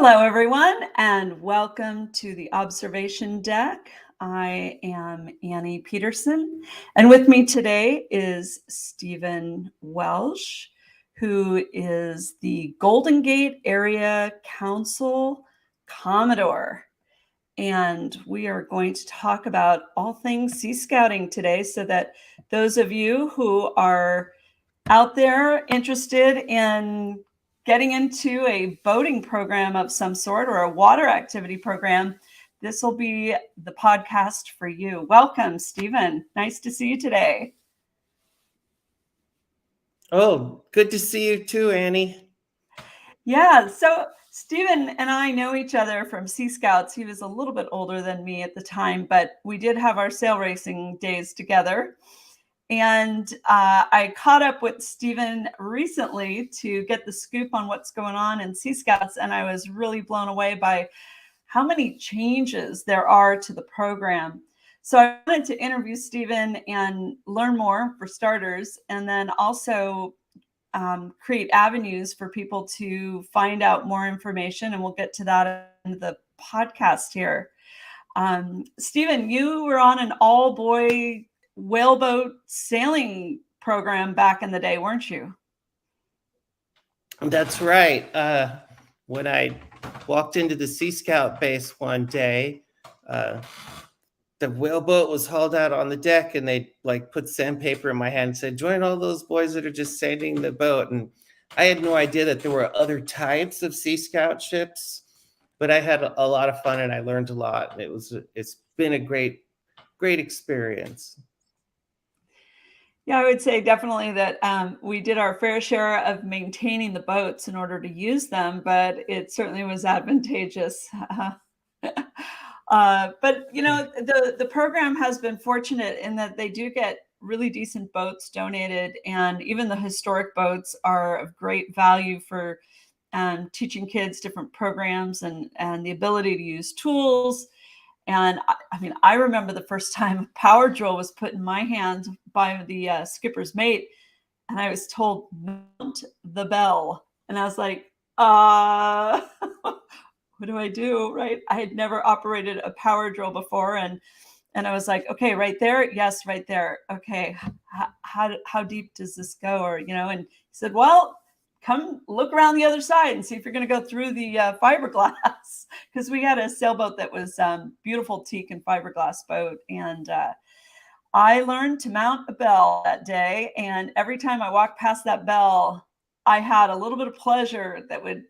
Hello, everyone, and welcome to the observation deck. I am Annie Peterson, and with me today is Stephen Welch, who is the Golden Gate Area Council Commodore. And we are going to talk about all things Sea Scouting today so that those of you who are out there interested in getting into a boating program of some sort or a water activity program, this will be the podcast for you. Welcome, Stephen. Nice to see you today. Oh, good to see you too, Annie. Yeah, so Stephen and I know each other from Sea Scouts. He was a little bit older than me at the time, but we did have our sail racing days together. And I caught up with Stephen recently to get the scoop on what's going on in Sea Scouts, and I was really blown away by how many changes there are to the program. So I wanted to interview Stephen and learn more, for starters, and then also create avenues for people to find out more information, and we'll get to that in the podcast here. Stephen, you were on an all-boy whaleboat sailing program back in the day, weren't you? That's right. When I walked into the Sea Scout base one day, the whaleboat was hauled out on the deck, and they put sandpaper in my hand and said, "Join all those boys that are just sailing the boat." And I had no idea that there were other types of Sea Scout ships, but I had a lot of fun and I learned a lot. And it's been a great experience. Yeah, I would say definitely that we did our fair share of maintaining the boats in order to use them, but it certainly was advantageous. But the program has been fortunate in that they do get really decent boats donated, and even the historic boats are of great value for teaching kids different programs and the ability to use tools. And I mean, I remember the first time a power drill was put in my hand by the skipper's mate, and I was told, "Mount the bell." And I was like, what do I do? Right? I had never operated a power drill before. And I was like, okay, right there. Yes, right there. Okay. How deep does this go? Or, and he said, well, come look around the other side and see if you're going to go through the fiberglass, because we had a sailboat that was beautiful teak and fiberglass boat. And I learned to mount a bell that day. And every time I walked past that bell, I had a little bit of pleasure that would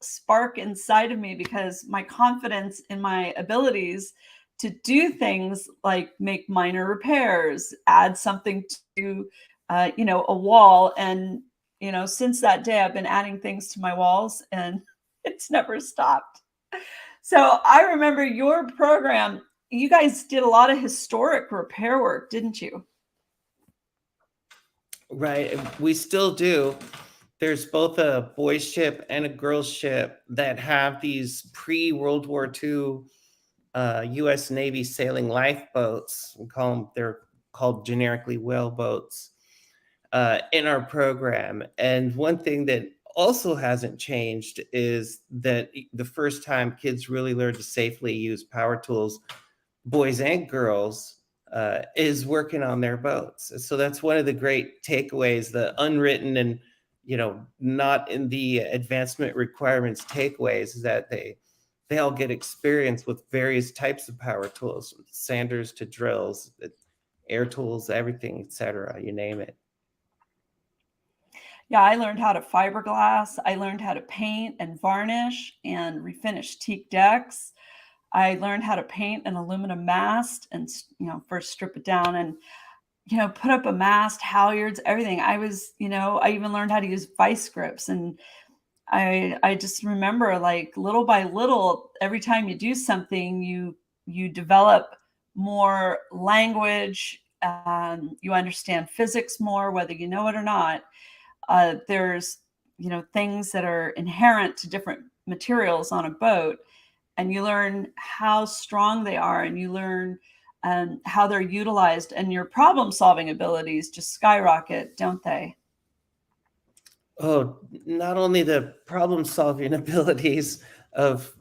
spark inside of me, because my confidence in my abilities to do things like make minor repairs, add something to, a wall. And since that day, I've been adding things to my walls, and it's never stopped. So I remember your program. You guys did a lot of historic repair work, didn't you? Right. We still do. There's both a boys ship and a girls ship that have these pre-World War II U.S. Navy sailing lifeboats. They're called generically whaleboats. In our program. And one thing that also hasn't changed is that the first time kids really learn to safely use power tools, boys and girls, is working on their boats. So that's one of the great takeaways, the unwritten and not in the advancement requirements takeaways, is that they all get experience with various types of power tools, sanders to drills, air tools, everything, etc. You name it. Yeah, I learned how to fiberglass. I learned how to paint and varnish and refinish teak decks. I learned how to paint an aluminum mast and, first strip it down and, put up a mast, halyards, everything. I even learned how to use vice grips. And I just remember, like, little by little, every time you do something, you develop more language. You understand physics more, whether you know it or not. There's things that are inherent to different materials on a boat, and you learn how strong they are, and you learn how they're utilized, and your problem solving abilities just skyrocket, don't they? Oh, not only the problem solving abilities, of,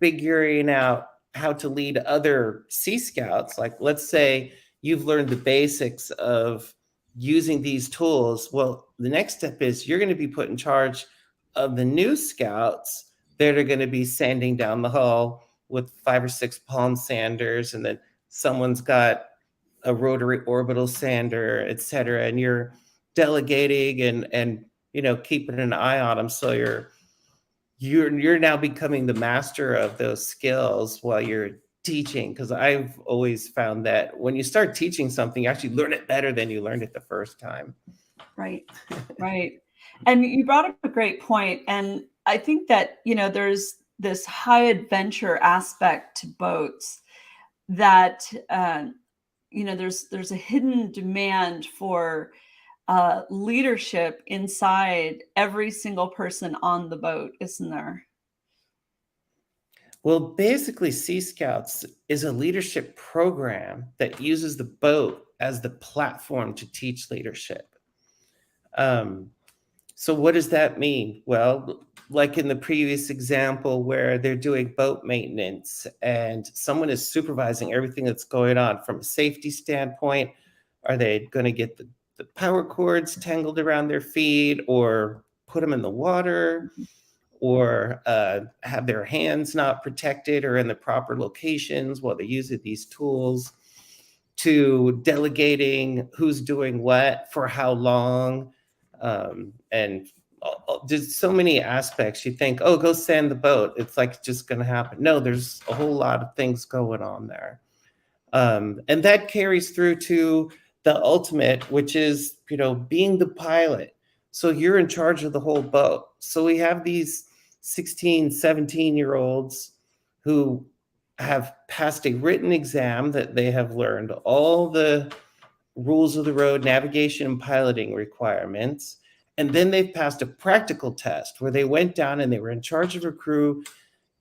figuring out how to lead other Sea Scouts. Like, let's say you've learned the basics of using these tools. Well, the next step is you're going to be put in charge of the new scouts that are going to be sanding down the hall with 5 or 6 palm sanders, and then someone's got a rotary orbital sander, et cetera, and you're delegating and keeping an eye on them. So you're now becoming the master of those skills while you're teaching. Because I've always found that when you start teaching something, you actually learn it better than you learned it the first time. Right. Right. And you brought up a great point. And I think that, there's this high adventure aspect to boats that, there's a hidden demand for leadership inside every single person on the boat, isn't there? Well, basically, Sea Scouts is a leadership program that uses the boat as the platform to teach leadership. So what does that mean? Well, like in the previous example where they're doing boat maintenance and someone is supervising everything that's going on from a safety standpoint. Are they going to get the power cords tangled around their feet, or put them in the water, or have their hands not protected or in the proper locations while they're using these tools, to delegating who's doing what for how long, and there's so many aspects. You think, oh, go sand the boat. It's like just going to happen. No, there's a whole lot of things going on there. And that carries through to the ultimate, which is, being the pilot. So you're in charge of the whole boat. So we have these 16, 17-year-olds who have passed a written exam that they have learned all the rules of the road, navigation, and piloting requirements. And then they've passed a practical test where they went down and they were in charge of a crew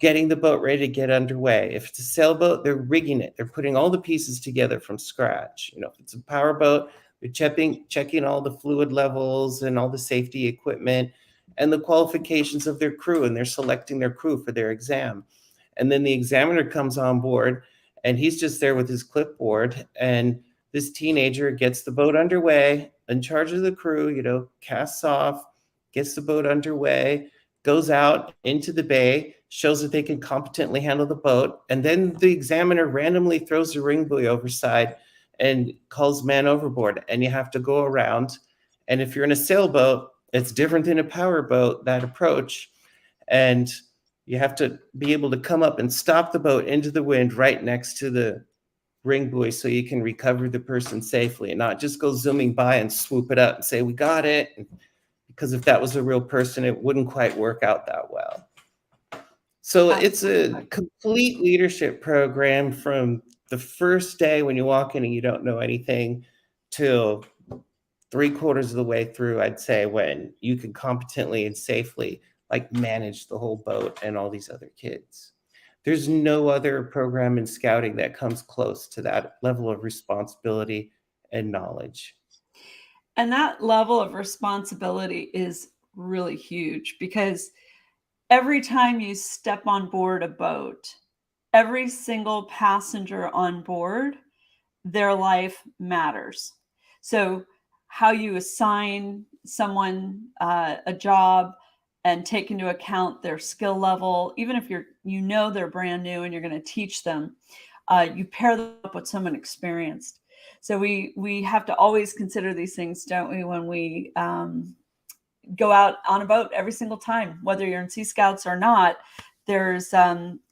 getting the boat ready to get underway. If it's a sailboat, they're rigging it. They're putting all the pieces together from scratch. If it's a power boat, they're checking all the fluid levels and all the safety equipment and the qualifications of their crew, and they're selecting their crew for their exam. And then the examiner comes on board, and he's just there with his clipboard, and this teenager gets the boat underway, in charge of the crew, casts off, gets the boat underway, goes out into the bay, shows that they can competently handle the boat, and then the examiner randomly throws the ring buoy overside and calls man overboard, and you have to go around. And if you're in a sailboat, it's different than a power boat, that approach, and you have to be able to come up and stop the boat into the wind right next to the ring buoy so you can recover the person safely, and not just go zooming by and swoop it up and say, we got it. Because if that was a real person, it wouldn't quite work out that well. So it's a complete leadership program from the first day when you walk in and you don't know anything till 3/4 of the way through, I'd say, when you can competently and safely manage the whole boat and all these other kids. There's no other program in scouting that comes close to that level of responsibility and knowledge. And that level of responsibility is really huge, because every time you step on board a boat, every single passenger on board, their life matters. So how you assign someone a job and take into account their skill level, even if they're brand new and you're going to teach them, you pair them up with someone experienced. So we have to always consider these things, don't we, when we go out on a boat every single time, whether you're in Sea Scouts or not. There's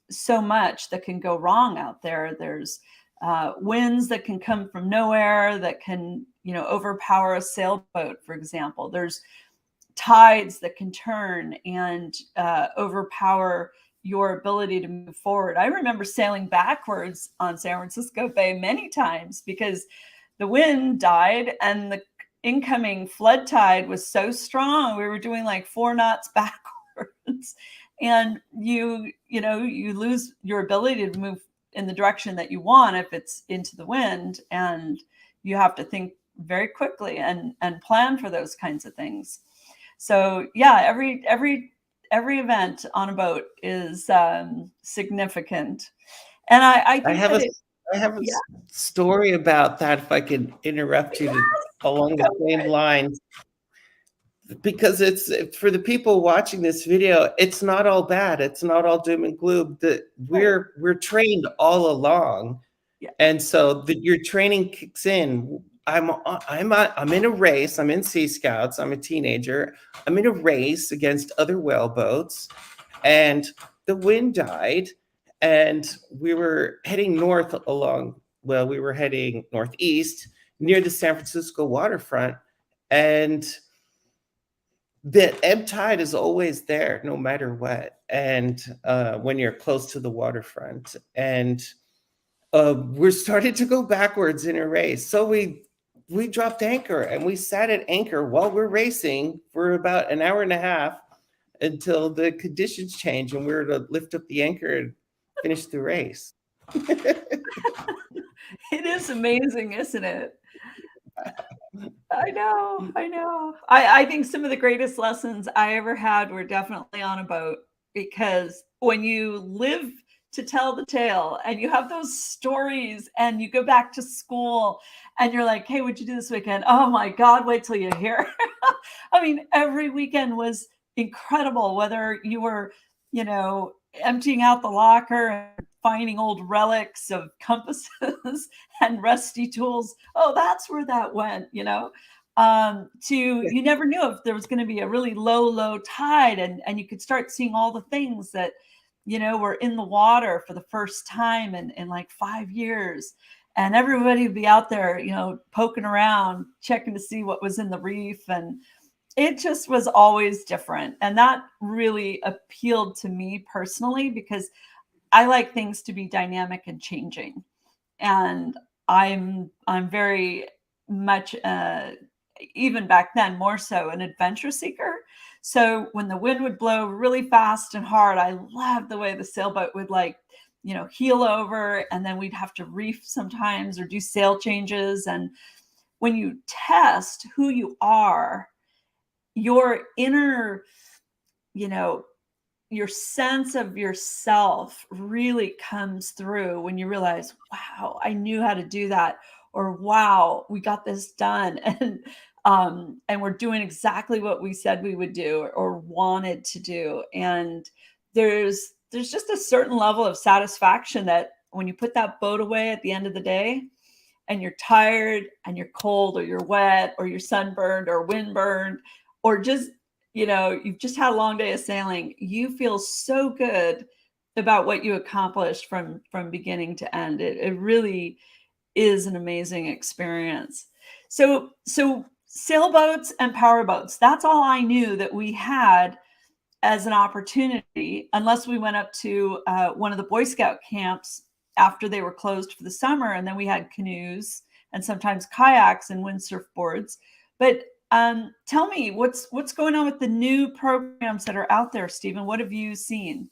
so much that can go wrong out there. There's winds that can come from nowhere that can, overpower a sailboat, for example. There's tides that can turn and overpower your ability to move forward. I remember sailing backwards on San Francisco Bay many times because the wind died and the incoming flood tide was so strong. We were doing 4 knots backwards, and you lose your ability to move in the direction that you want if it's into the wind, and you have to think very quickly and plan for those kinds of things. So yeah, every every event on a boat is significant. And I I think have that a it, I have a yeah, story about that, if I could interrupt you along go the for same it. lines, because it's for the people watching this video, it's not all bad. It's not all doom and gloom. That Right. we're trained all along, Yeah. and so your training kicks in. I'm in a race. I'm in Sea Scouts. I'm a teenager. I'm in a race against other whaleboats, and the wind died, and we were heading north along. Well, we were heading northeast near the San Francisco waterfront, and the ebb tide is always there no matter what, and when you're close to the waterfront, and we're starting to go backwards in a race, so we dropped anchor and we sat at anchor while we're racing for about an hour and a half until the conditions change and we were to lift up the anchor and finish the race. It is amazing, isn't it? I know, I know. I think some of the greatest lessons I ever had were definitely on a boat, because when you live to tell the tale and you have those stories and you go back to school and you're like, "Hey, what'd you do this weekend?" "Oh my God, wait till you hear." I mean, every weekend was incredible, whether you were, emptying out the locker and finding old relics of compasses and rusty tools. "Oh, that's where that went. To you never knew if there was going to be a really low tide, and you could start seeing all the things that were in the water for the first time in like 5 years, and everybody would be out there poking around checking to see what was in the reef, and it just was always different, and that really appealed to me personally, because I like things to be dynamic and changing, and I'm very much even back then more so an adventure seeker. So when the wind would blow really fast and hard, I loved the way the sailboat would heel over, and then we'd have to reef sometimes or do sail changes. And when you test who you are, your inner, you know, your sense of yourself really comes through when you realize, wow, I knew how to do that, or wow, we got this done, and we're doing exactly what we said we would do or wanted to do. And there's just a certain level of satisfaction that when you put that boat away at the end of the day and you're tired and you're cold or you're wet or you're sunburned or windburned, or just you've just had a long day of sailing, you feel so good about what you accomplished from beginning to end. It really is an amazing experience. So sailboats and powerboats, that's all I knew that we had as an opportunity, unless we went up to one of the Boy Scout camps after they were closed for the summer, and then we had canoes and sometimes kayaks and windsurf boards. But tell me, what's going on with the new programs that are out there, Stephen? What have you seen?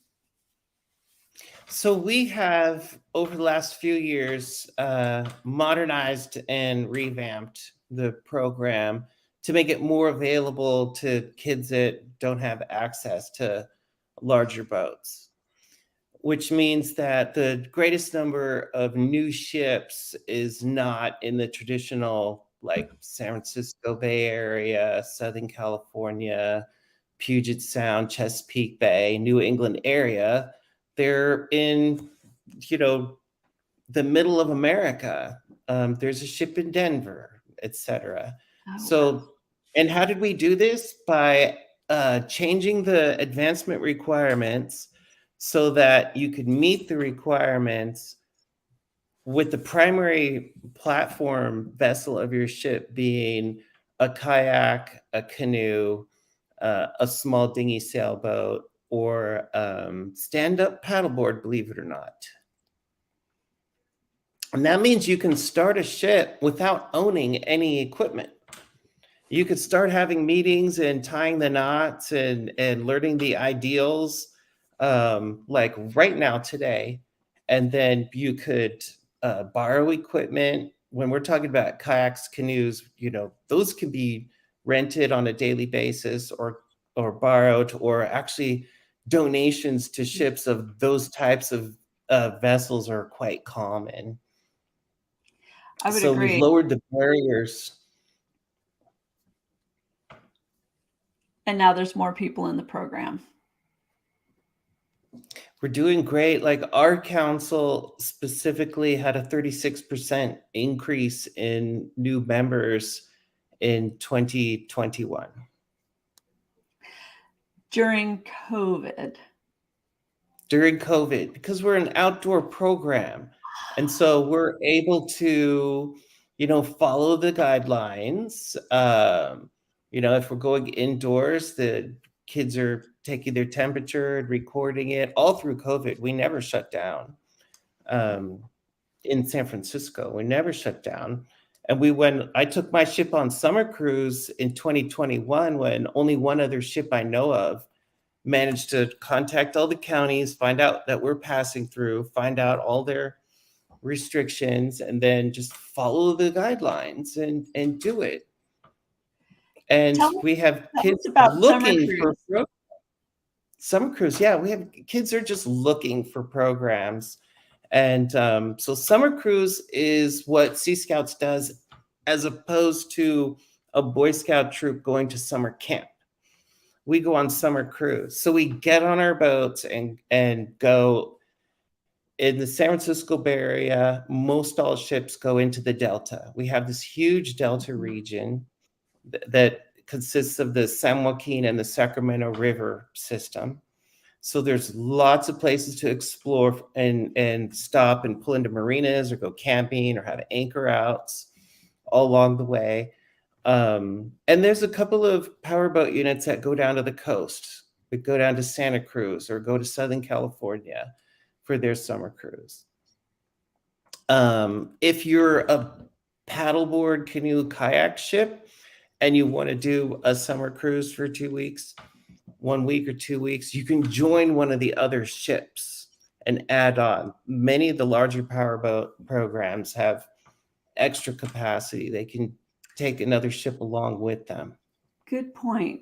So we have, over the last few years, modernized and revamped the program to make it more available to kids that don't have access to larger boats, which means that the greatest number of new ships is not in the traditional, like San Francisco Bay Area, Southern California, Puget Sound, Chesapeake Bay, New England area. They're in, you know, the middle of America. There's a ship in Denver, etc. Oh, wow. So, and how did we do this? By changing the advancement requirements so that you could meet the requirements with the primary platform vessel of your ship being a kayak, a canoe, a small dinghy sailboat, or stand-up paddleboard, believe it or not. And that means you can start a ship without owning any equipment. You could start having meetings and tying the knots and learning the ideals, like right now today. And then you could borrow equipment. When we're talking about kayaks, canoes, those can be rented on a daily basis or or borrowed, or actually donations to ships of those types of vessels are quite common. I would So we've agree. lowered the barriers. And now there's more people in the program. We're doing great. Like our council specifically had a 36% increase in new members in 2021. During COVID. During COVID, because we're an outdoor program. And so we're able to, follow the guidelines. If we're going indoors, the kids are taking their temperature and recording it all through COVID. We never shut down. In San Francisco, we never shut down. And I took my ship on summer cruise in 2021 when only one other ship I know of managed to contact all the counties, find out that we're passing through, find out all their restrictions, and then just follow the guidelines and do it. And we have kids about looking for summer cruise. Yeah, we have kids are just looking for programs. And so summer cruise is what Sea Scouts does, as opposed to a Boy Scout troop going to summer camp. We go on summer cruise. So we get on our boats and go in the San Francisco Bay Area. Most all ships go into the Delta. We have this huge Delta region that consists of the San Joaquin and the Sacramento River system. So there's lots of places to explore and stop and pull into marinas or go camping or have anchor outs all along the way. And there's a couple of powerboat units that go down to the coast. We go down to Santa Cruz or go to Southern California for their summer cruise. If you're a paddleboard, canoe, kayak ship, and you want to do a summer cruise for 2 weeks, 1 week or 2 weeks, you can join one of the other ships and add on. Many of the larger powerboat programs have extra capacity. They can take another ship along with them. Good point.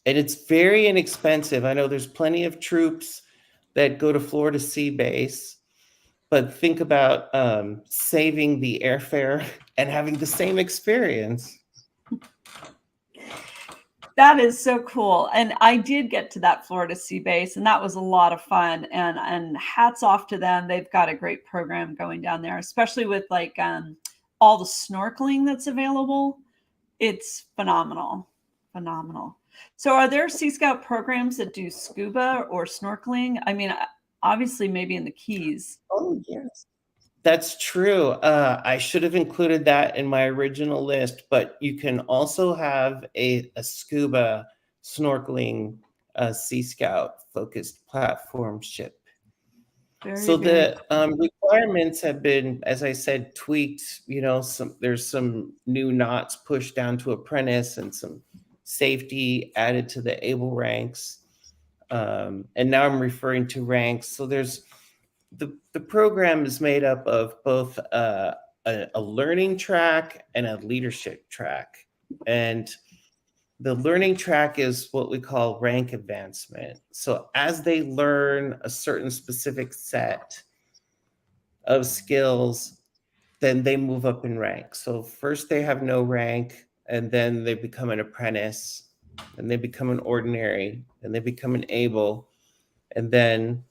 And it's very inexpensive. I know there's plenty of troops that go to Florida Sea Base, but think about saving the airfare and having the same experience. That is so cool. And I did get to that Florida Sea Base, and that was a lot of fun. And hats off to them. They've got a great program going down there, especially with like all the snorkeling that's available. It's phenomenal. Phenomenal. So are there Sea Scout programs that do scuba or snorkeling? I mean, obviously maybe in the Keys. Oh, yes. That's true. I should have included that in my original list, but you can also have a scuba snorkeling Sea Scout focused platform ship. So the requirements have been, as I said, tweaked. There's some new knots pushed down to apprentice and some safety added to the able ranks. And now I'm referring to ranks. So there's the program is made up of both a learning track and a leadership track. And the learning track is what we call rank advancement. So as they learn a certain specific set of skills, then they move up in rank. So first they have no rank, and then they become an apprentice, and they become an ordinary, and they become an able. And then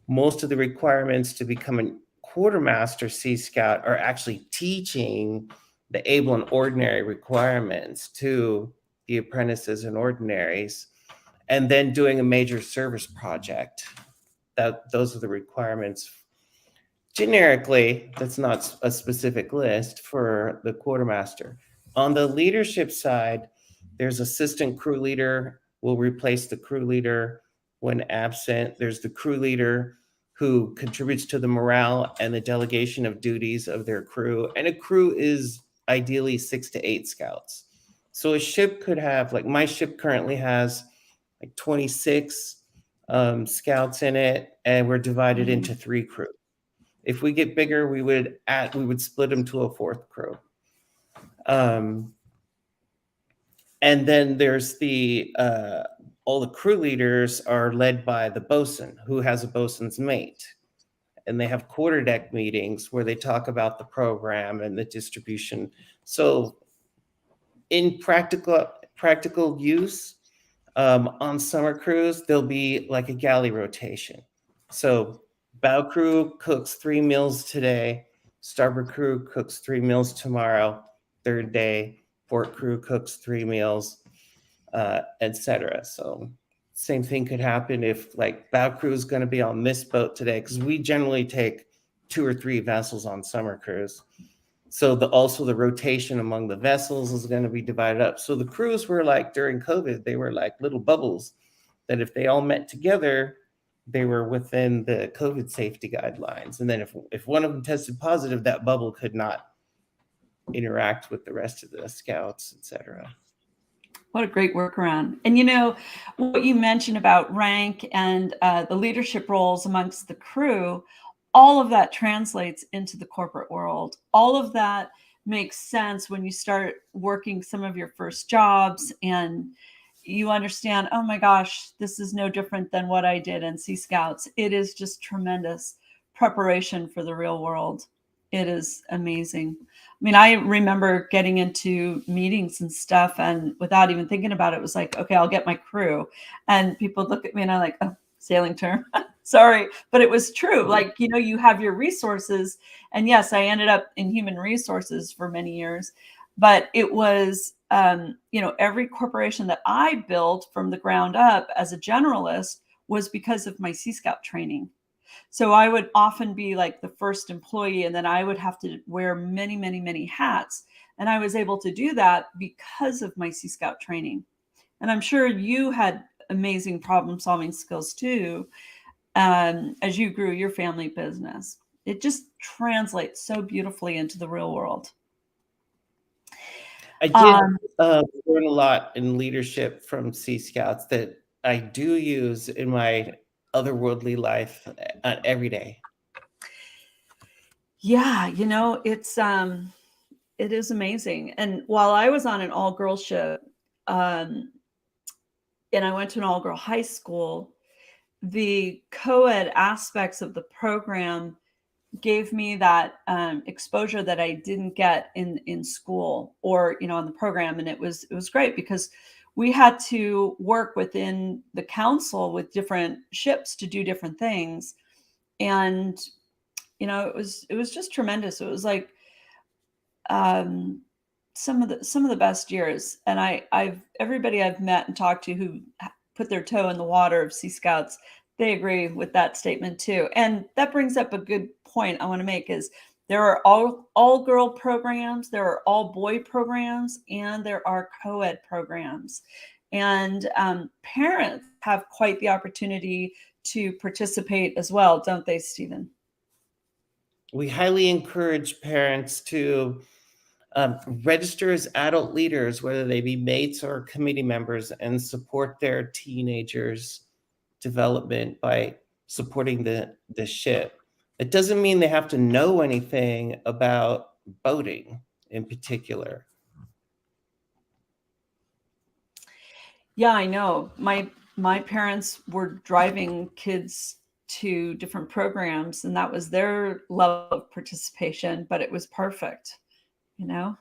most of the requirements to become a quartermaster Sea Scout are actually teaching the able and ordinary requirements to the apprentices and ordinaries, and then doing a major service project. Those are the requirements. Generically, that's not a specific list for the quartermaster. On the leadership side, there's assistant crew leader will replace the crew leader when absent. There's the crew leader who contributes to the morale and the delegation of duties of their crew. And a crew is ideally 6 to 8 scouts. So a ship could have, like my ship currently has like 26 scouts in it, and we're divided into 3 crews. If we get bigger, we would split them to a 4th crew. And then there's the all the crew leaders are led by the bosun, who has a bosun's mate. And they have quarterdeck meetings where they talk about the program and the distribution. So in practical use, on summer cruise, there'll be like a galley rotation. So bow crew cooks 3 meals today, starboard crew cooks 3 meals tomorrow, third day, port crew cooks 3 meals, etc. So same thing could happen if like bow crew is going to be on this boat today, because we generally take 2 or 3 vessels on summer cruise. So also the rotation among the vessels is going to be divided up. So the crews were like, during COVID, they were like little bubbles that if they all met together, they were within the COVID safety guidelines. And then if one of them tested positive, that bubble could not interact with the rest of the scouts, etc. What a great workaround. And you know, what you mentioned about rank and the leadership roles amongst the crew, all of that translates into the corporate world. All of that makes sense when you start working some of your first jobs and you understand, oh my gosh, this is no different than what I did in Sea Scouts. It is just tremendous preparation for the real world. It is amazing. I mean, I remember getting into meetings and stuff, and without even thinking about it, it was like, okay, I'll get my crew. And people look at me and I'm like, oh, sailing term. Sorry. But it was true. Like, you know, you have your resources. And yes, I ended up in human resources for many years. But it was, you know, every corporation that I built from the ground up as a generalist was because of my Sea Scout training. So I would often be like the first employee, and then I would have to wear many, many, many hats. And I was able to do that because of my Sea Scout training. And I'm sure you had amazing problem solving skills too, as you grew your family business. It just translates so beautifully into the real world. I did learn a lot in leadership from Sea Scouts that I do use in my otherworldly life every day. Yeah, you know, it is amazing. And while I was on an all-girl ship, and I went to an all-girl high school, the co-ed aspects of the program gave me that exposure that I didn't get in school or, you know, on the program. And it was great because we had to work within the council with different ships to do different things. And, you know, it was just tremendous. It was like some of the best years. And everybody I've met and talked to who put their toe in the water of Sea Scouts, they agree with that statement too. And that brings up a good point I want to make is there are all girl programs, there are all boy programs, and there are co-ed programs. And parents have quite the opportunity to participate as well, don't they, Stephen? We highly encourage parents to register as adult leaders, whether they be mates or committee members, and support their teenagers' development by supporting the ship. It doesn't mean they have to know anything about boating in particular. Yeah, I know. My parents were driving kids to different programs, and that was their level of participation, but it was perfect, you know?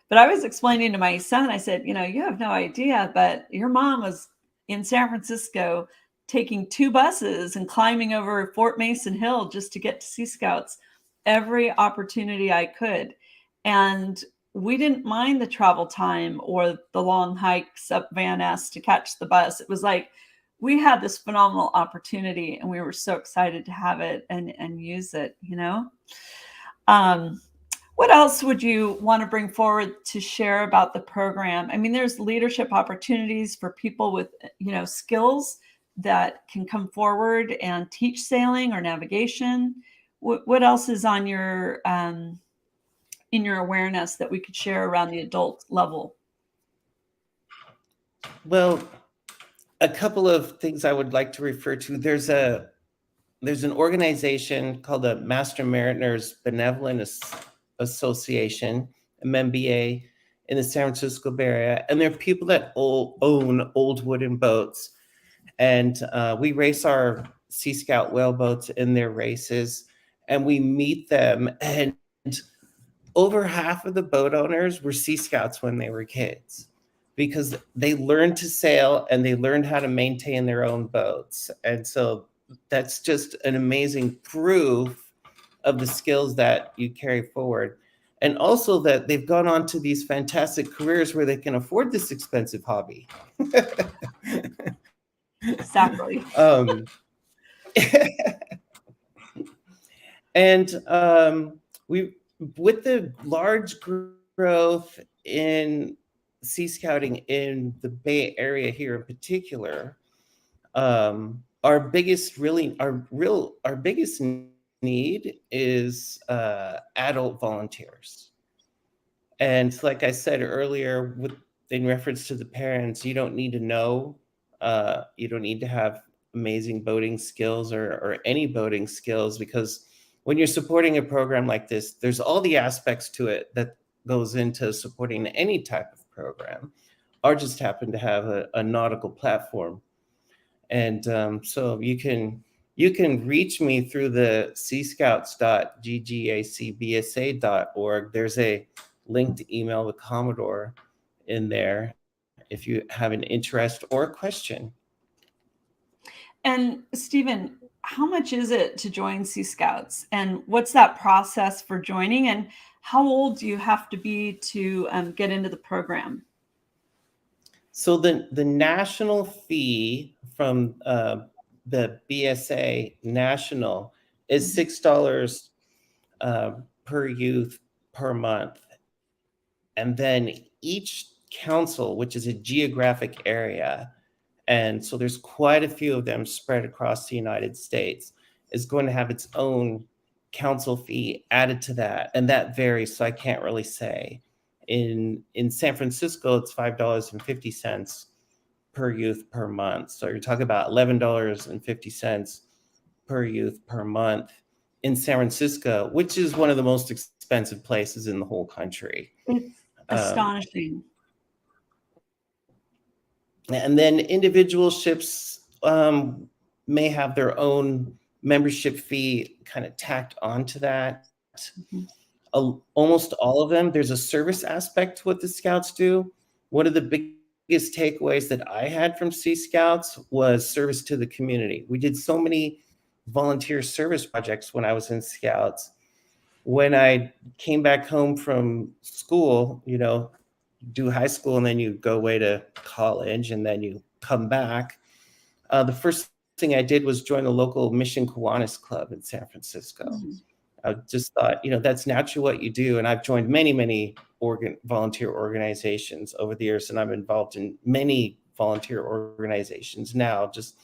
But I was explaining to my son, I said, you know, you have no idea, but your mom was in San Francisco taking 2 buses and climbing over Fort Mason Hill just to get to Sea Scouts every opportunity I could. And we didn't mind the travel time or the long hikes up Van Ness to catch the bus. It was like we had this phenomenal opportunity and we were so excited to have it and use it, you know? What else would you want to bring forward to share about the program? I mean, there's leadership opportunities for people with, you know, skills that can come forward and teach sailing or navigation. What else is on your in your awareness that we could share around the adult level? Well, a couple of things I would like to refer to. There's an organization called the Master Mariners Benevolent Association, MMBA, in the San Francisco Bay Area, and they're people that own old wooden boats. And we race our Sea Scout whaleboats in their races, and we meet them. And over half of the boat owners were Sea Scouts when they were kids, because they learned to sail and they learned how to maintain their own boats. And so that's just an amazing proof of the skills that you carry forward. And also that they've gone on to these fantastic careers where they can afford this expensive hobby. Exactly. And we, with the large growth in Sea Scouting in the Bay Area here in particular, our biggest need is adult volunteers. And like I said earlier, in reference to the parents, you don't need to know, you don't need to have amazing boating skills or any boating skills, because when you're supporting a program like this, there's all the aspects to it that goes into supporting any type of program. Ours just happen to have a nautical platform. And so you can reach me through the seascouts.ggacbsa.org. There's a link to email the Commodore in there if you have an interest or a question. And Stephen, how much is it to join Sea Scouts, and what's that process for joining, and how old do you have to be to get into the program? So the national fee from the BSA National is $6 per youth per month. And then each council, which is a geographic area, and so there's quite a few of them spread across the United States, is going to have its own council fee added to that. And that varies, so I can't really say. In San Francisco, it's $5.50 per youth per month. So you're talking about $11.50 per youth per month in San Francisco, which is one of the most expensive places in the whole country. It's astonishing. And then individual ships may have their own membership fee kind of tacked onto that. Mm-hmm. Almost all of them, there's a service aspect to what the Scouts do. One of the biggest takeaways that I had from Sea Scouts was service to the community. We did so many volunteer service projects when I was in Scouts. When I came back home from school, do high school and then you go away to college and then you come back. The first thing I did was join the local Mission Kiwanis Club in San Francisco. Mm-hmm. I just thought, that's naturally what you do. And I've joined many volunteer organizations over the years, and I'm involved in many volunteer organizations now. Just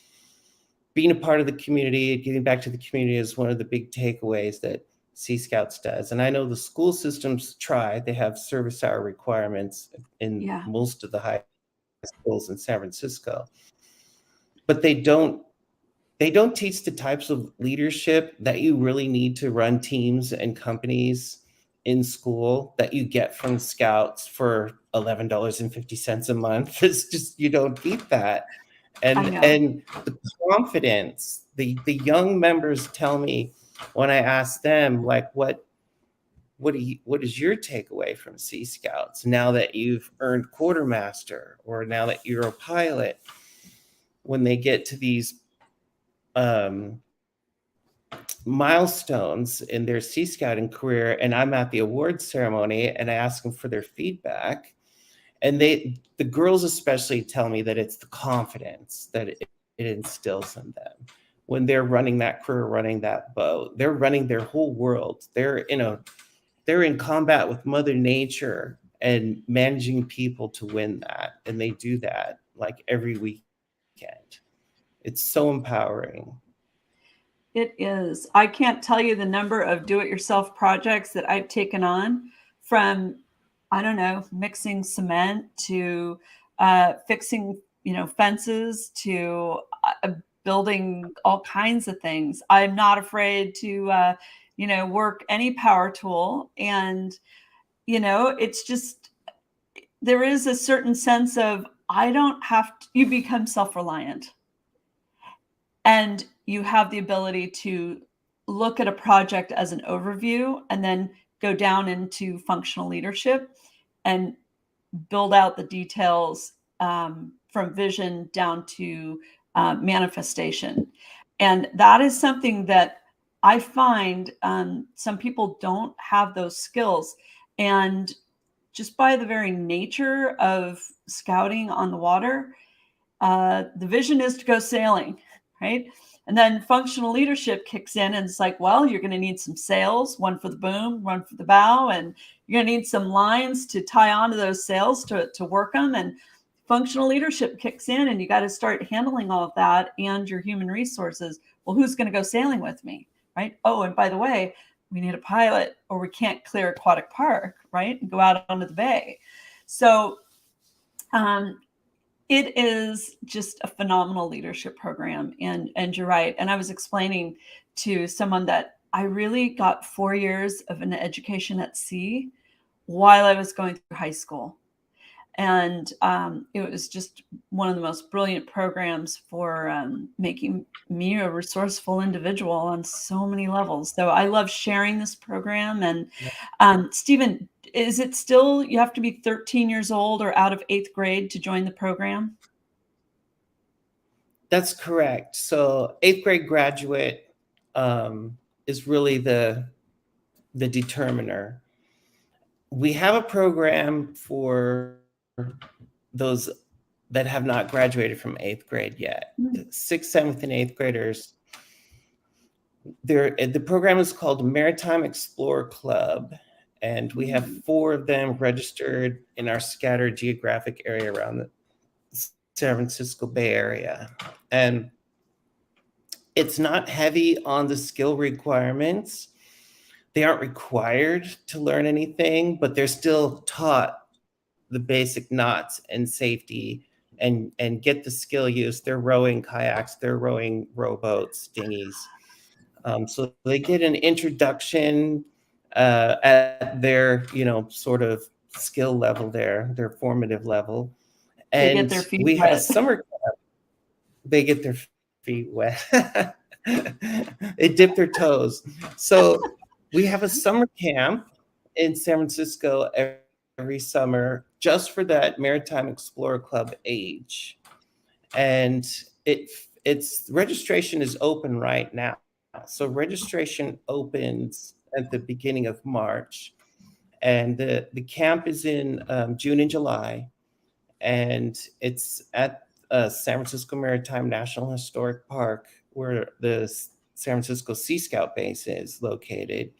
being a part of the community, getting back to the community is one of the big takeaways that Sea Scouts does. And I know the school systems try. They have service hour requirements in most of the high schools in San Francisco. But they don't teach the types of leadership that you really need to run teams and companies in school that you get from Scouts for $11.50 a month. It's just, you don't beat that. And the confidence, the young members tell me when I ask them, like, what is your takeaway from Sea Scouts now that you've earned quartermaster or now that you're a pilot? When they get to these milestones in their Sea Scouting career, and I'm at the awards ceremony and I ask them for their feedback, and the girls especially tell me that it's the confidence that it instills in them when they're running that crew, running that boat. They're running their whole world. They're in combat with Mother Nature and managing people to win that, and they do that like every weekend. It's so empowering. It is. I can't tell you the number of do-it-yourself projects that I've taken on, from, I don't know, mixing cement to fixing, fences to building all kinds of things. I'm not afraid to, work any power tool. And, it's just, there is a certain sense of, I don't have to, you become self-reliant, and you have the ability to look at a project as an overview and then go down into functional leadership and build out the details, from vision down to manifestation. And that is something that I find, some people don't have those skills. And just by the very nature of scouting on the water, the vision is to go sailing, right? And then functional leadership kicks in, and it's like, well, you're going to need some sails, one for the boom, one for the bow, and you're going to need some lines to tie onto those sails to work them. And functional leadership kicks in, and you got to start handling all of that and your human resources. Well, who's going to go sailing with me, right? Oh, and by the way, we need a pilot, or we can't clear Aquatic Park, right, and go out onto the bay. So it is just a phenomenal leadership program. And you're right. And I was explaining to someone that I really got 4 years of an education at sea while I was going through high school. And it was just one of the most brilliant programs for making me a resourceful individual on so many levels. So I love sharing this program. And Stephen, is it still, you have to be 13 years old or out of 8th grade to join the program? That's correct. So 8th grade graduate is really the determiner. We have a program for those that have not graduated from 8th grade yet. 6th, 7th, and 8th graders. The program is called Maritime Explorer Club, and we have 4 of them registered in our scattered geographic area around the San Francisco Bay Area. And it's not heavy on the skill requirements. They aren't required to learn anything, but they're still taught the basic knots and safety and get the skill use. They're rowing kayaks, they're rowing rowboats, dinghies. So they get an introduction at their, sort of skill level there, their formative level. And they get their feet we wet. have a summer camp. They get their feet wet. They dip their toes. So we have a summer camp in San Francisco every summer just for that Maritime Explorer Club age. And its registration is open right now. So registration opens at the beginning of March. And the camp is in June and July. And it's at San Francisco Maritime National Historic Park, where the San Francisco Sea Scout base is located.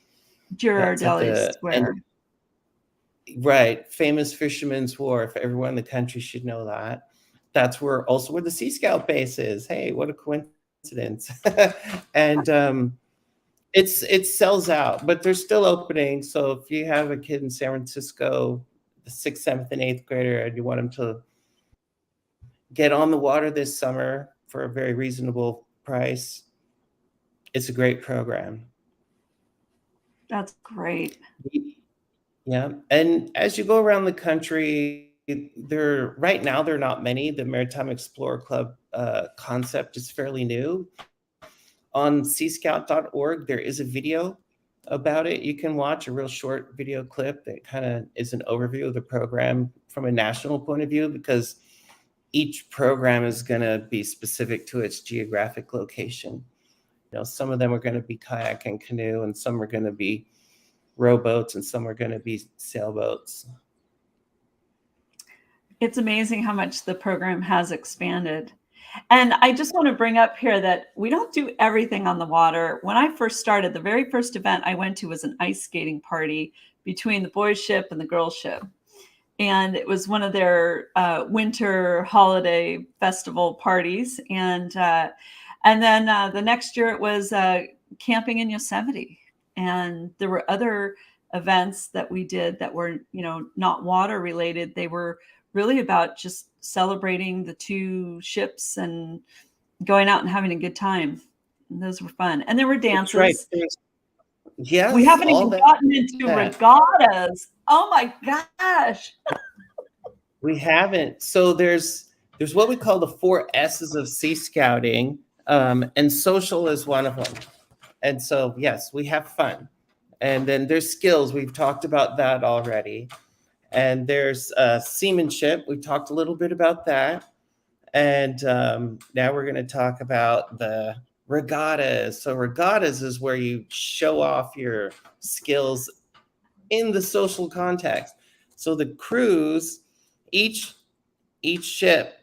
Girardelli Square. Right, famous Fisherman's Wharf. Everyone in the country should know that. That's where the Sea Scout base is. Hey, what a coincidence! And it sells out, but they're still opening. So if you have a kid in San Francisco, the 6th, 7th, and 8th grader, and you want them to get on the water this summer for a very reasonable price, it's a great program. That's great. Yeah. And as you go around the country, right now, there are not many. The Maritime Explorer Club concept is fairly new. On seascout.org, there is a video about it. You can watch a real short video clip that kind of is an overview of the program from a national point of view, because each program is going to be specific to its geographic location. Some of them are going to be kayak and canoe, and some are going to be rowboats, and some are going to be sailboats. It's amazing how much the program has expanded. And I just want to bring up here that we don't do everything on the water. When I first started, the very first event I went to was an ice skating party between the boys' ship and the girls' ship. And it was one of their winter holiday festival parties. And then the next year it was camping in Yosemite. And there were other events that we did that were, not water related. They were really about just celebrating the 2 ships and going out and having a good time. And those were fun. And there were dances. That's right. Yes, we haven't even gotten into regattas. Oh my gosh. We haven't. So there's what we call the 4 S's of Sea Scouting, and social is one of them. And so yes, we have fun. And then there's skills. We've talked about that already. And there's seamanship. We talked a little bit about that. And now we're going to talk about the regattas. So regattas is where you show off your skills in the social context. So the crews, each ship,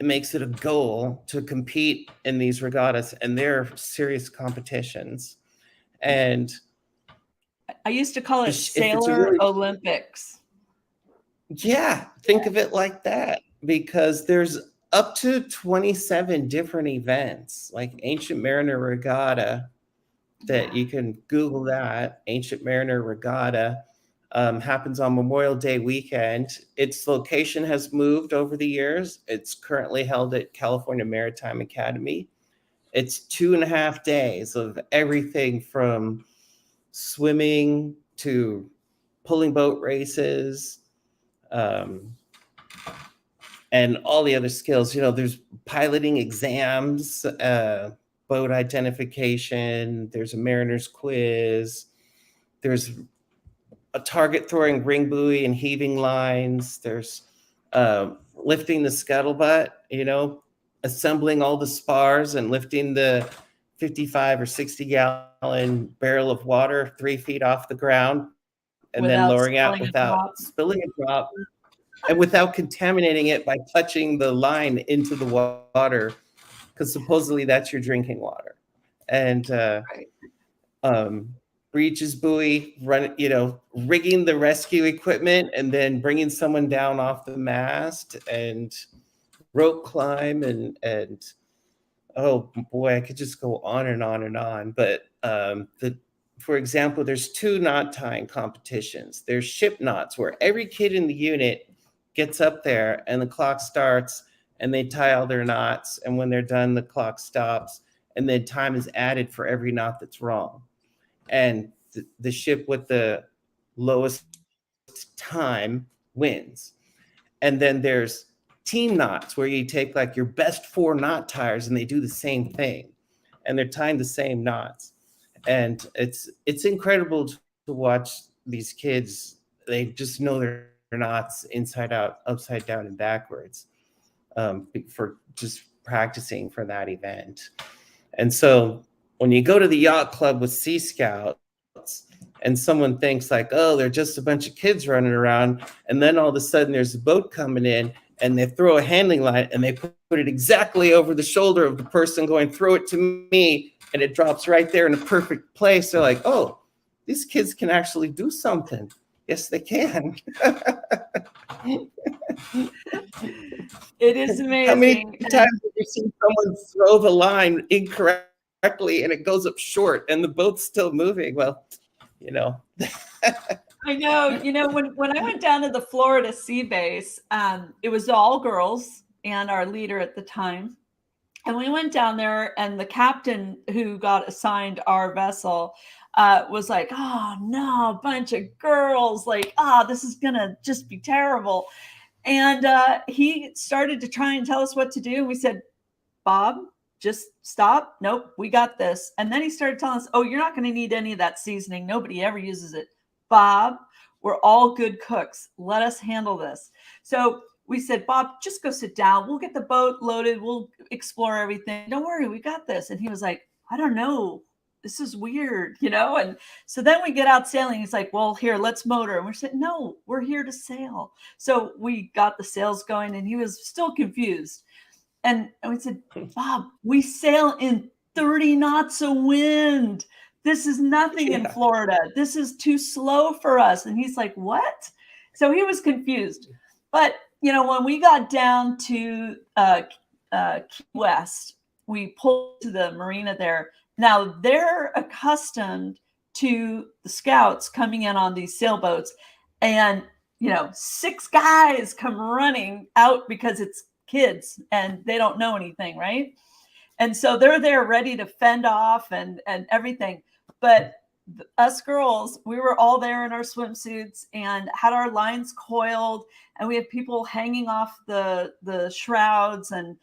it makes it a goal to compete in these regattas, and they're serious competitions. And I used to call it if it's a Sailor really, Olympics. yeah, think of it like that, because there's up to 27 different events, like Ancient Mariner Regatta, that you can Google that. Ancient Mariner Regatta happens on Memorial Day weekend. Its location has moved over the years. It's currently held at California Maritime Academy. It's 2.5 days of everything from swimming to pulling boat races, and all the other skills. There's piloting exams, boat identification, there's a mariner's quiz, there's a target throwing ring buoy and heaving lines, there's lifting the scuttlebutt, assembling all the spars and lifting the 55 or 60 gallon barrel of water 3 feet off the ground, and then Without lowering out spilling a without drop. spilling a drop, and without contaminating it by touching the line into the water, because supposedly that's your drinking water. And Right. breaches buoy, rigging the rescue equipment and then bringing someone down off the mast, and rope climb, and oh boy, I could just go on and on and on. But for example, there's 2 knot tying competitions. There's ship knots, where every kid in the unit gets up there and the clock starts and they tie all their knots. And when they're done, the clock stops, and then time is added for every knot that's wrong. And the ship with the lowest time wins. And then there's team knots, where you take like your best 4 knot tires and they do the same thing, and they're tying the same knots. And it's incredible to watch these kids. They just know their knots inside out, upside down, and backwards, for just practicing for that event. And so when you go to the yacht club with Sea Scouts, and someone thinks like, oh, they're just a bunch of kids running around, and then all of a sudden there's a boat coming in, and they throw a handling line and they put it exactly over the shoulder of the person going, throw it to me, and it drops right there in a perfect place. They're like, oh, these kids can actually do something. Yes, they can. It is How many amazing. times have you seen someone throw the line incorrectly and it goes up short and the boat's still moving? Well, I know. When I went down to the Florida Sea Base, it was all girls and our leader at the time. And we went down there, and the captain who got assigned our vessel was like, oh, no, a bunch of girls. Like, this is going to just be terrible. And he started to try and tell us what to do. And we said, Bob, just stop. Nope, we got this. And then he started telling us, oh, you're not going to need any of that seasoning. Nobody ever uses it. Bob, we're all good cooks. Let us handle this. So we said, Bob, just go sit down. We'll get the boat loaded. We'll explore everything. Don't worry, we got this. And he was like, I don't know. This is weird, And so then we get out sailing. He's like, well, here, let's motor. And we're saying, no, we're here to sail. So we got the sails going, and he was still confused. And we said, Bob, we sail in 30 knots of wind. This is nothing in Florida. This is too slow for us. And he's like, what? So he was confused. But, when we got down to Key West, we pulled to the marina there. Now, they're accustomed to the scouts coming in on these sailboats, and, 6 guys come running out because it's kids and they don't know anything, right? And so they're there ready to fend off and everything. But us girls, we were all there in our swimsuits and had our lines coiled, and we had people hanging off the shrouds and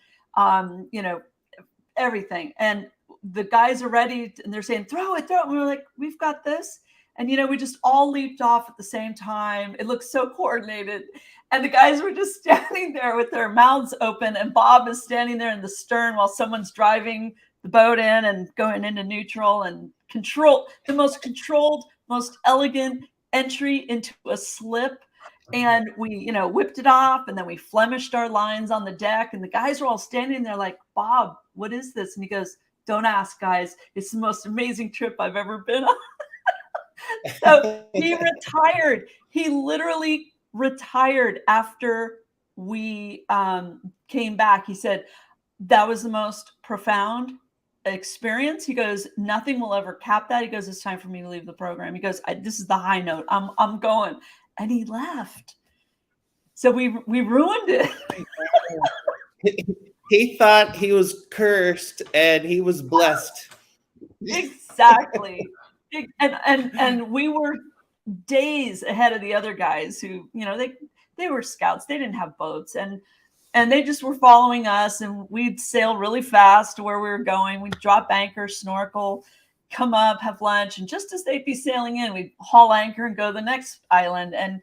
everything. And the guys are ready and they're saying, throw it, throw it. And we were like, we've got this. And we just all leaped off at the same time. It looked so coordinated. And the guys were just standing there with their mouths open, and Bob is standing there in the stern while someone's driving the boat in and going into neutral, and the most controlled, most elegant entry into a slip. And we, whipped it off, and then we Flemished our lines on the deck, and the guys were all standing there like, Bob, what is this? And he goes, don't ask, guys. It's the most amazing trip I've ever been on. So he retired. He literally retired after we came back. He said, that was the most profound experience. He goes, nothing will ever cap that. He goes, it's time for me to leave the program. He goes, this is the high note. I'm going. And he left. So we ruined it. He thought he was cursed and he was blessed. Exactly. And we were days ahead of the other guys who, they were scouts. They didn't have boats, and they just were following us, and we'd sail really fast to where we were going. We'd drop anchor, snorkel, come up, have lunch, and just as they'd be sailing in, we'd haul anchor and go to the next island. And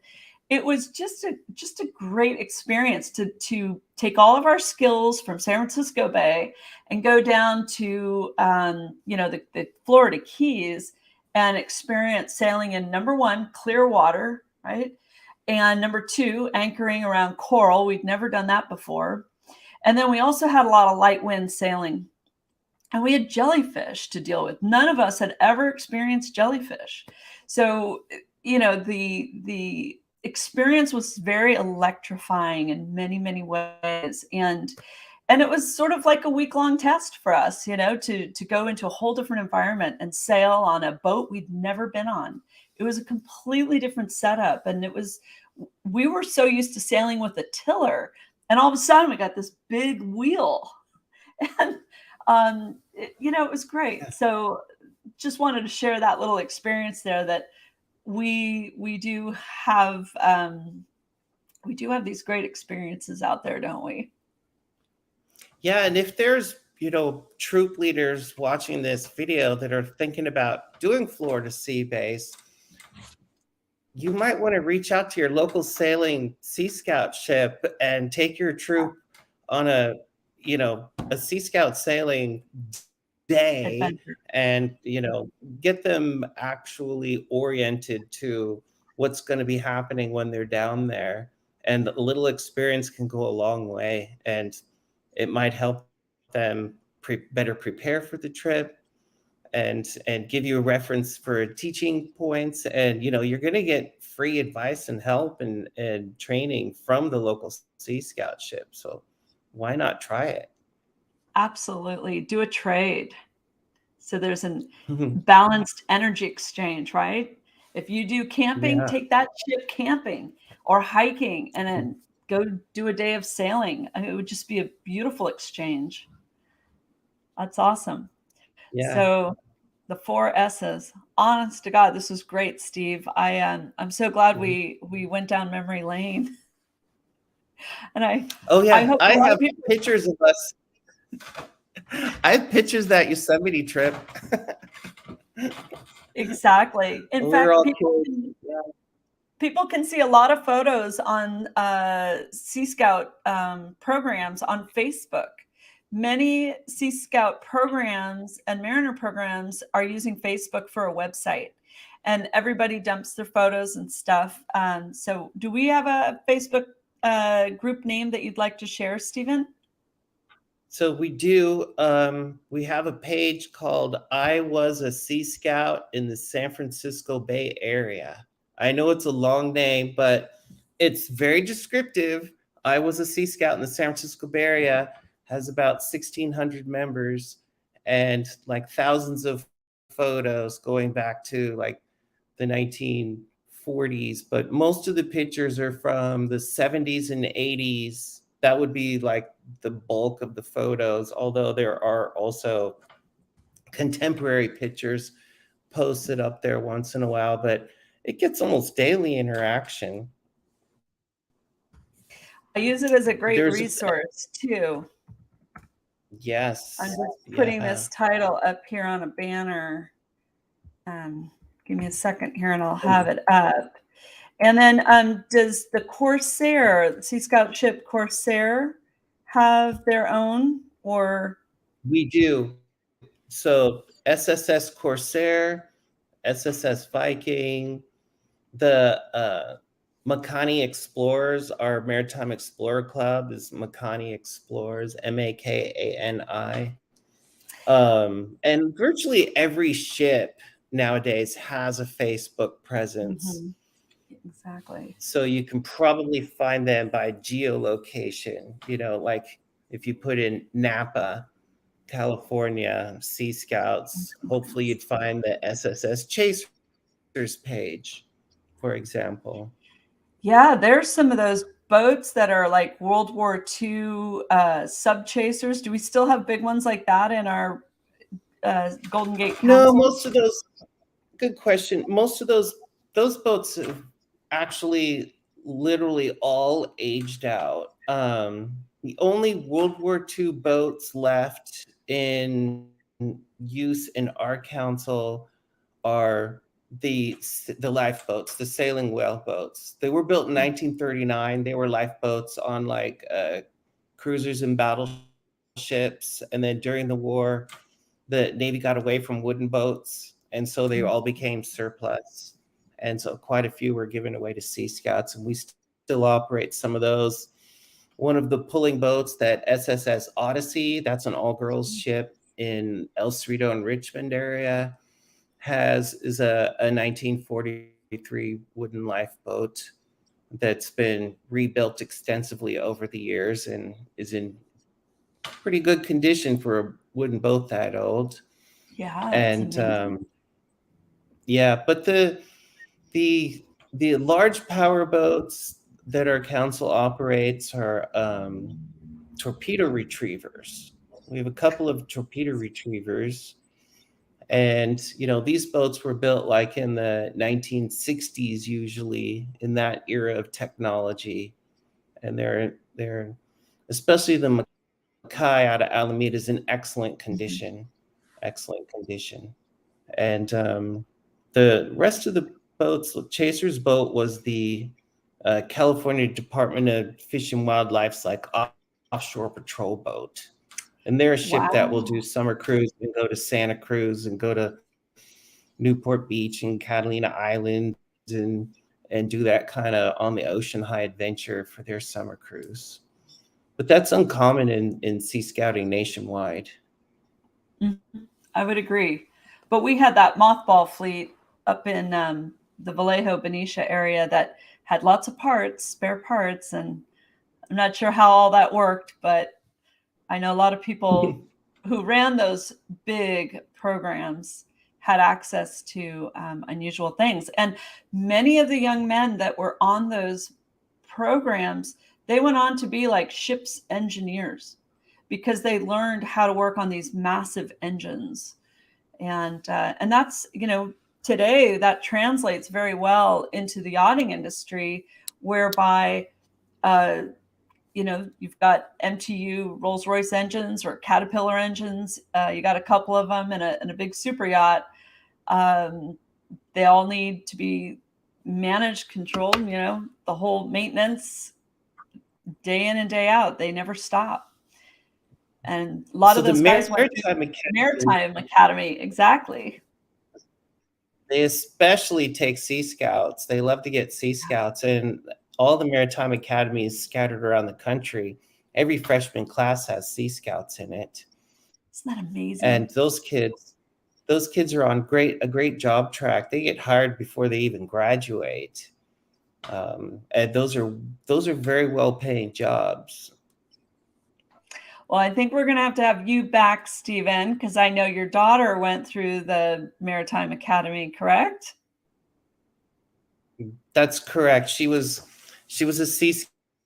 it was just a great experience to take all of our skills from San Francisco Bay and go down to the Florida Keys and experience sailing in, number one, clear water, right? And number two, anchoring around coral. We'd never done that before. And then we also had a lot of light wind sailing. And we had jellyfish to deal with. None of us had ever experienced jellyfish. So, the experience was very electrifying in many, many ways. And it was sort of like a week-long test for us, to go into a whole different environment and sail on a boat we'd never been on. It was a completely different setup. And we were so used to sailing with a tiller, and all of a sudden we got this big wheel. And it was great. So just wanted to share that little experience there, that we do have these great experiences out there, don't we? Yeah, and if there's troop leaders watching this video that are thinking about doing Florida Sea Base, you might want to reach out to your local sailing Sea Scout ship and take your troop on a Sea Scout sailing day Adventure. and get them actually oriented to what's going to be happening when they're down there. And a little experience can go a long way, and it might help them better prepare for the trip and give you a reference for teaching points. And you're going to get free advice and help and training from the local Sea Scout ship. So why not try it? Absolutely. Do a trade. So there's an balanced energy exchange, right? If you do camping, take that ship camping or hiking, and then go do a day of sailing. It would just be a beautiful exchange. That's awesome. Yeah. So the 4 S's. Honest to God, this was great, Steve. I'm so glad we went down memory lane. And I have pictures of us. I have pictures of that Yosemite trip. Exactly. In fact, people can see a lot of photos on Sea Scout programs on Facebook. Many Sea Scout programs and Mariner programs are using Facebook for a website, and everybody dumps their photos and stuff. So do we have a Facebook group name that you'd like to share, Stephen? So we do. We have a page called I Was a Sea Scout in the San Francisco Bay Area. I know it's a long name, but it's very descriptive. I Was a Sea Scout in the San Francisco Bay Area has about 1,600 members and like thousands of photos going back to like the 1940s. But most of the pictures are from the 70s and 80s. That would be like the bulk of the photos, although there are also contemporary pictures. posts it up there once in a while, but it gets almost daily interaction. I use it as a great There's resource too. yes, I'm just putting yeah. this title up here on a banner. Give me a second here and I'll have it up. And then does the Corsair, Sea Scout ship Corsair, have their own, or? We do. So SSS Corsair, SSS Viking, the Makani Explorers, our Maritime Explorer Club is Makani Explorers, Makani. And virtually every ship nowadays has a Facebook presence. Mhm. Exactly. So you can probably find them by geolocation. You know, like if you put in Napa, California, Sea Scouts, hopefully you'd find the SSS Chasers page, for example. Yeah, there's some of those boats that are like World War II sub chasers. Do we still have big ones like that in our Golden Gate Council? No, most of those, good question. Most of those boats have actually literally all aged out. The only World War II boats left in use in our council are the lifeboats, the sailing whale boats. They were built in 1939. They were lifeboats on like cruisers and battleships. And then during the war, the Navy got away from wooden boats, and so they all became surplus. And so quite a few were given away to Sea Scouts, and we still operate some of those. One of the pulling boats, that SSS Odyssey, that's an all-girls ship in El Cerrito and Richmond area, is a 1943 wooden lifeboat that's been rebuilt extensively over the years and is in pretty good condition for a wooden boat that old. Yeah, And yeah, but the large power boats that our council operates are torpedo retrievers. We have a couple of torpedo retrievers, and these boats were built like in the 1960s, usually in that era of technology, and they're especially the Mackay out of Alameda is in excellent condition. And the rest of the boats, Chaser's boat was the California Department of Fish and Wildlife's like offshore patrol boat. And they're a ship that will do summer cruise and go to Santa Cruz and go to Newport Beach and Catalina Island and do that kind of on the ocean high adventure for their summer cruise. But that's uncommon in sea scouting nationwide. I would agree. But we had that mothball fleet up in the Vallejo, Benicia area that had lots of parts, spare parts. And I'm not sure how all that worked, but I know a lot of people who ran those big programs had access to unusual things. And many of the young men that were on those programs, they went on to be like ship's engineers because they learned how to work on these massive engines. And that's, today that translates very well into the yachting industry, whereby, you've got MTU Rolls-Royce engines or Caterpillar engines. You got a couple of them in a big super yacht. They all need to be managed, controlled, the whole maintenance day in and day out. They never stop. And a lot of those guys went to Maritime Academy. Exactly. They especially take Sea Scouts. They love to get Sea Scouts, and all the Maritime Academies scattered around the country, every freshman class has Sea Scouts in it. Isn't that amazing? And those kids are on a great job track. They get hired before they even graduate. And those are very well-paying jobs. Well, I think we're going to have you back, Stephen, because I know your daughter went through the Maritime Academy, correct? That's correct. She was a Sea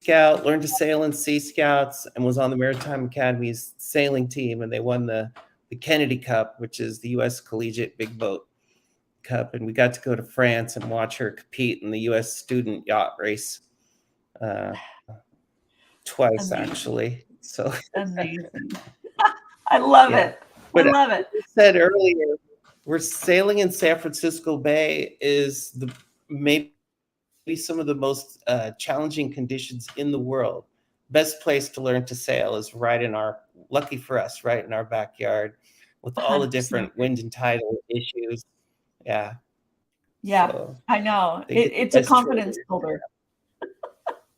Scout, learned to sail in Sea Scouts, and was on the Maritime Academy's sailing team, and they won the Kennedy Cup, which is the U.S. Collegiate Big Boat Cup, and we got to go to France and watch her compete in the U.S. student yacht race twice, Amazing. actually. So Amazing. I love yeah. it. But I love as it. you said earlier, we're sailing in San Francisco Bay is maybe some of the most challenging conditions in the world. Best place to learn to sail is lucky for us, right in our backyard with all the 100% different agree. wind and tidal issues. Yeah. Yeah, So I know. they get the It's a best confidence training. builder.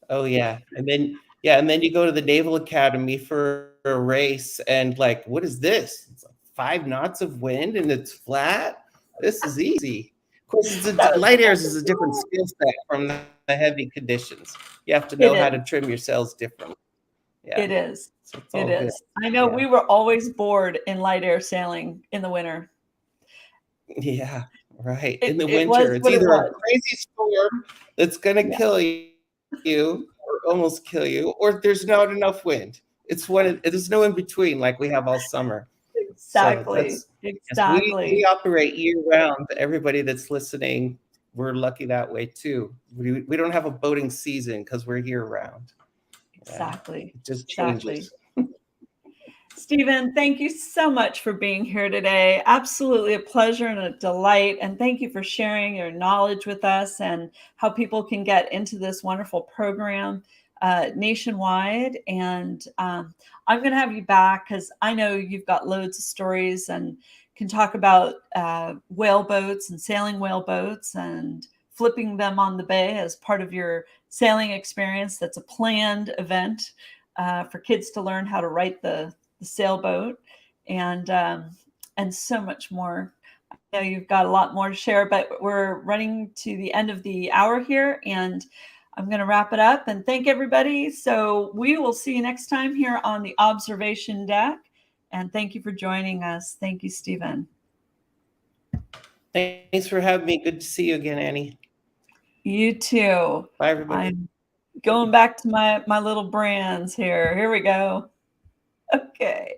Oh yeah. And then you go to the Naval Academy for a race and like, what is this? It's like 5 knots of wind and it's flat. This is easy. Of course, light airs is a different skill set from the heavy conditions. You have to It know how is. to trim your sails differently. Yeah. It is. So it's It all good. is. I know Yeah. we were always bored in light air sailing in the winter. Yeah. Right. In the It winter, was it's what it either a was. crazy storm that's going to Yeah, kill you or almost kill you, or there's not enough wind. There's no in between like we have all summer. So exactly. yes, we Exactly. operate year round. Everybody that's listening, we're lucky that way too. We don't have a boating season because we're year round. Yeah, Exactly. it just Exactly. changes. Stephen, thank you so much for being here today. Absolutely a pleasure and a delight. And thank you for sharing your knowledge with us and how people can get into this wonderful program nationwide. And I'm going to have you back because I know you've got loads of stories and can talk about whale boats and sailing whale boats and flipping them on the bay as part of your sailing experience. That's a planned event for kids to learn how to write the sailboat and so much more. I know you've got a lot more to share, but we're running to the end of the hour here, and I'm going to wrap it up and thank everybody. So we will see you next time here on the observation deck. And thank you for joining us. Thank you, Stephen. Thanks for having me. Good to see you again, Annie. You too. Bye, everybody. I'm going back to my little brands here. Here we go. Okay.